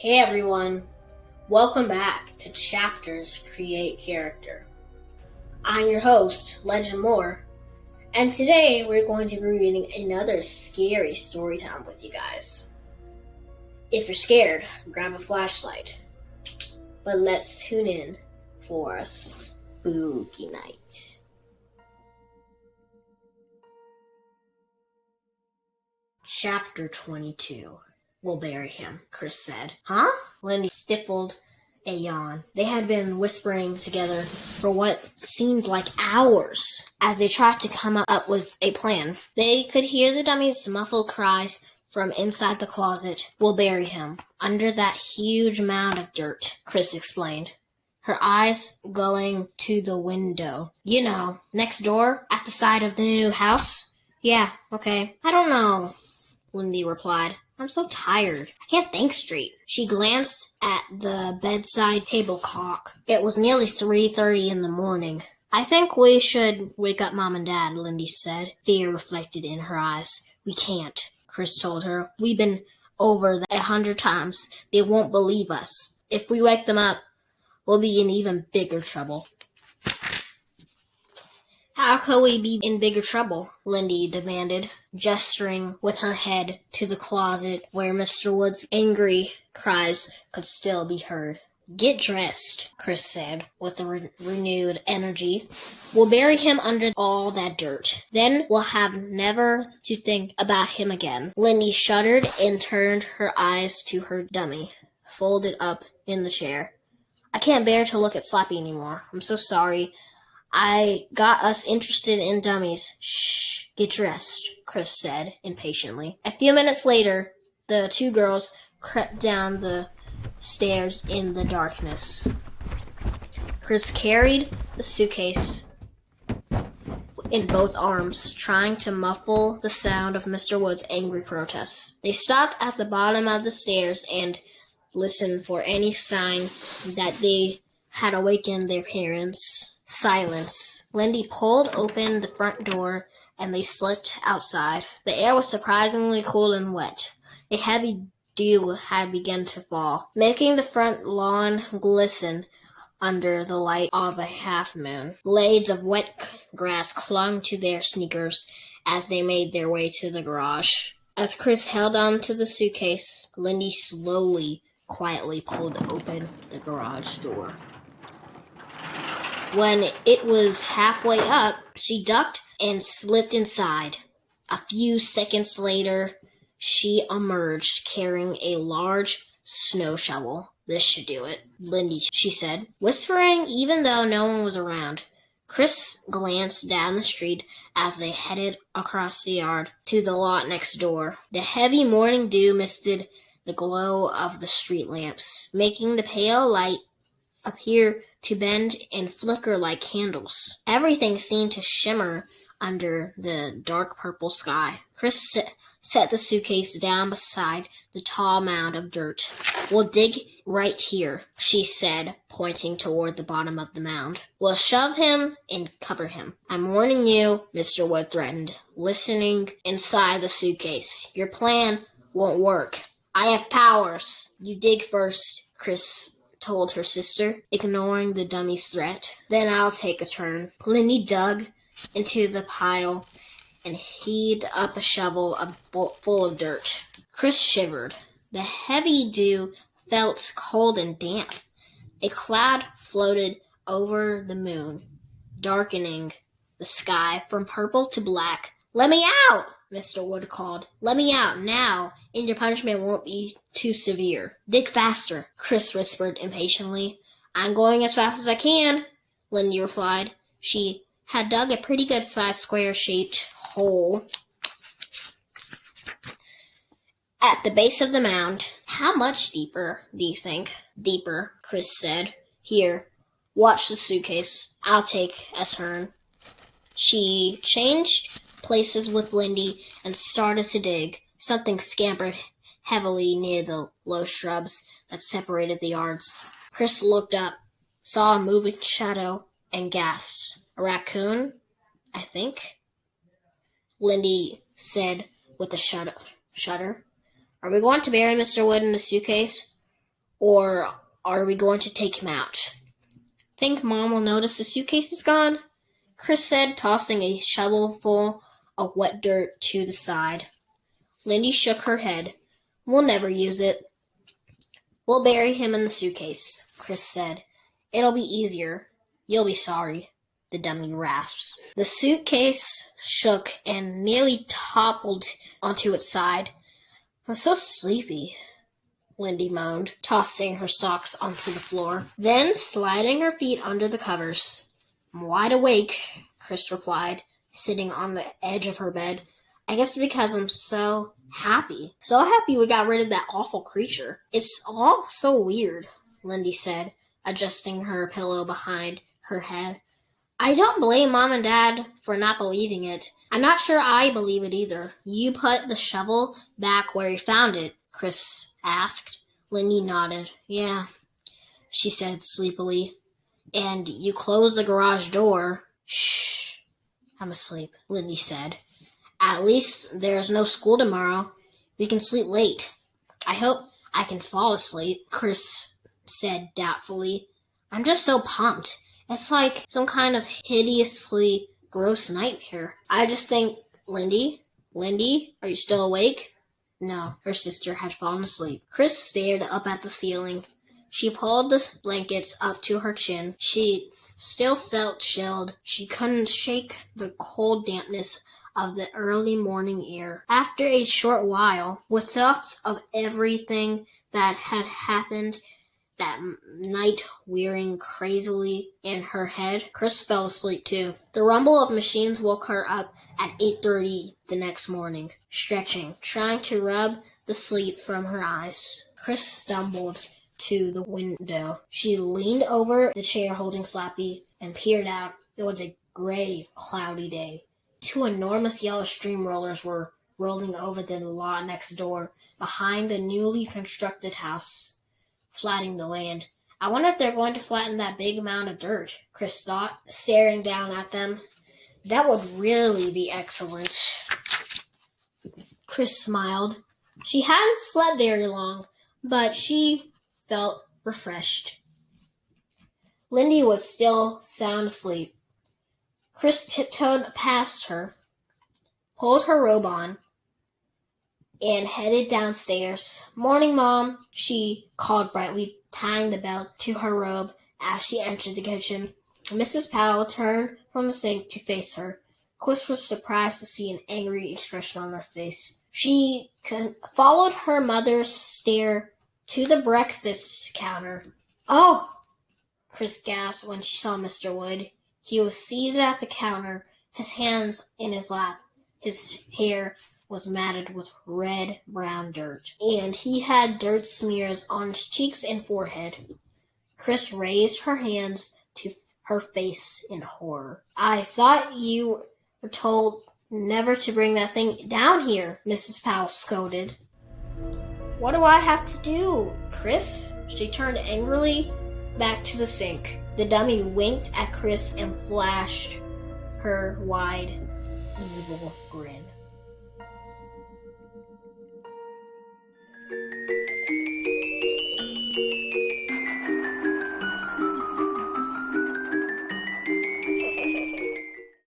Hey everyone, welcome back to Chapters Create Character. I'm your host, Legend Lore, and today we're going to be reading another scary story time with you guys. If you're scared, grab a flashlight, but let's tune in for a spooky night. Chapter 22. We'll bury him, Chris said. Huh? Lindy stifled a yawn. They had been whispering together for what seemed like hours as they tried to come up with a plan. They could hear the dummy's muffled cries from inside the closet. We'll bury him under that huge mound of dirt, Chris explained, her eyes going to the window. You know, next door, at the side of the new house? Yeah, okay. I don't know, Lindy replied. I'm so tired. I can't think straight. She glanced at the bedside table clock. It was nearly 3:30 in the morning. I think we should wake up Mom and Dad, Lindy said, fear reflected in her eyes. We can't, Chris told her. We've been over that 100 times. They won't believe us. If we wake them up, we'll be in even bigger trouble. How could we be in bigger trouble? Lindy demanded, gesturing with her head to the closet where Mr. Wood's angry cries could still be heard. Get dressed, Chris said with a renewed energy. We'll bury him under all that dirt. Then we'll have never to think about him again. Lindy shuddered and turned her eyes to her dummy, folded up in the chair. I can't bear to look at Slappy anymore. I'm so sorry. I got us interested in dummies. Shh, get dressed, Chris said impatiently. A few minutes later, the two girls crept down the stairs in the darkness. Chris carried the suitcase in both arms, trying to muffle the sound of Mr. Wood's angry protests. They stopped at the bottom of the stairs and listened for any sign that they had awakened their parents. Silence. Lindy pulled open the front door and they slipped outside. The air was surprisingly cool and wet. A heavy dew had begun to fall, making the front lawn glisten under the light of a half moon. Blades of wet grass clung to their sneakers as they made their way to the garage. As Chris held on to the suitcase, Lindy slowly, quietly pulled open the garage door. When it was halfway up, she ducked and slipped inside. A few seconds later, she emerged carrying a large snow shovel. This should do it, Lindy, she said, whispering even though no one was around. Chris glanced down the street as they headed across the yard to the lot next door. The heavy morning dew misted the glow of the street lamps, making the pale light appear to bend and flicker like candles. Everything seemed to shimmer under the dark purple sky. Chris set the suitcase down beside the tall mound of dirt. We'll dig right here, she said, pointing toward the bottom of the mound. We'll shove him and cover him. I'm warning you, Mr. Wood threatened, listening inside the suitcase. Your plan won't work. I have powers. You dig first, Chris told her sister, ignoring the dummy's threat. Then I'll take a turn. Lindy dug into the pile and heaved up a shovel full of dirt. Chris shivered. The heavy dew felt cold and damp. A cloud floated over the moon, darkening the sky from purple to black. Let me out! Mr. Wood called. Let me out now, and your punishment won't be too severe. Dig faster, Chris whispered impatiently. I'm going as fast as I can, Lindy replied. She had dug a pretty good-sized square-shaped hole at the base of the mound. How much deeper, do you think? Deeper, Chris said. Here, watch the suitcase. I'll take a turn. She changed places with Lindy and started to dig. Something scampered heavily near the low shrubs that separated the yards. Chris looked up, saw a moving shadow, and gasped. A raccoon, I think, Lindy said with a shudder. Are we going to bury Mr. Wood in the suitcase? Or are we going to take him out? Think Mom will notice the suitcase is gone? Chris said, tossing a shovelful of wet dirt to the side. Lindy shook her head. We'll never use it. We'll bury him in the suitcase, Chris said. It'll be easier. You'll be sorry, the dummy rasps. The suitcase shook and nearly toppled onto its side. I'm so sleepy, Lindy moaned, tossing her socks onto the floor, then sliding her feet under the covers. I'm wide awake, Chris replied, sitting on the edge of her bed. I guess because I'm so happy. So happy we got rid of that awful creature. It's all so weird, Lindy said, adjusting her pillow behind her head. I don't blame Mom and Dad for not believing it. I'm not sure I believe it either. You put the shovel back where you found it, Chris asked. Lindy nodded. Yeah, she said sleepily. And you closed the garage door. Shh, I'm asleep, Lindy said. At least there's no school tomorrow. We can sleep late. I hope I can fall asleep, Chris said doubtfully. I'm just so pumped. It's like some kind of hideously gross nightmare. I just think, Lindy, are you still awake? No, her sister had fallen asleep. Chris stared up at the ceiling. She pulled the blankets up to her chin. She still felt chilled. She couldn't shake the cold dampness of the early morning air. After a short while, with thoughts of everything that had happened that night whirring crazily in her head, Chris fell asleep too. The rumble of machines woke her up at 8:30 the next morning, stretching, trying to rub the sleep from her eyes. Chris stumbled to the window. She leaned over the chair holding Slappy and peered out. It was a gray, cloudy day. 2 enormous yellow stream rollers were rolling over the lot next door, behind the newly constructed house, flattening the land. I wonder if they're going to flatten that big mound of dirt, Chris thought, staring down at them. That would really be excellent. Chris smiled. She hadn't slept very long, but she felt refreshed. Lindy was still sound asleep. Chris tiptoed past her, pulled her robe on, and headed downstairs. Morning, Mom, she called brightly, tying the belt to her robe as she entered the kitchen. Mrs. Powell turned from the sink to face her. Chris was surprised to see an angry expression on her face. She followed her mother's stare to the breakfast counter. Oh! Chris gasped when she saw Mr. Wood. He was seated at the counter, his hands in his lap. His hair was matted with red-brown dirt, and he had dirt smears on his cheeks and forehead. Chris raised her hands to her face in horror. I thought you were told never to bring that thing down here, Mrs. Powell scolded. What do I have to do, Chris? She turned angrily back to the sink. The dummy winked at Chris and flashed her wide, evil grin.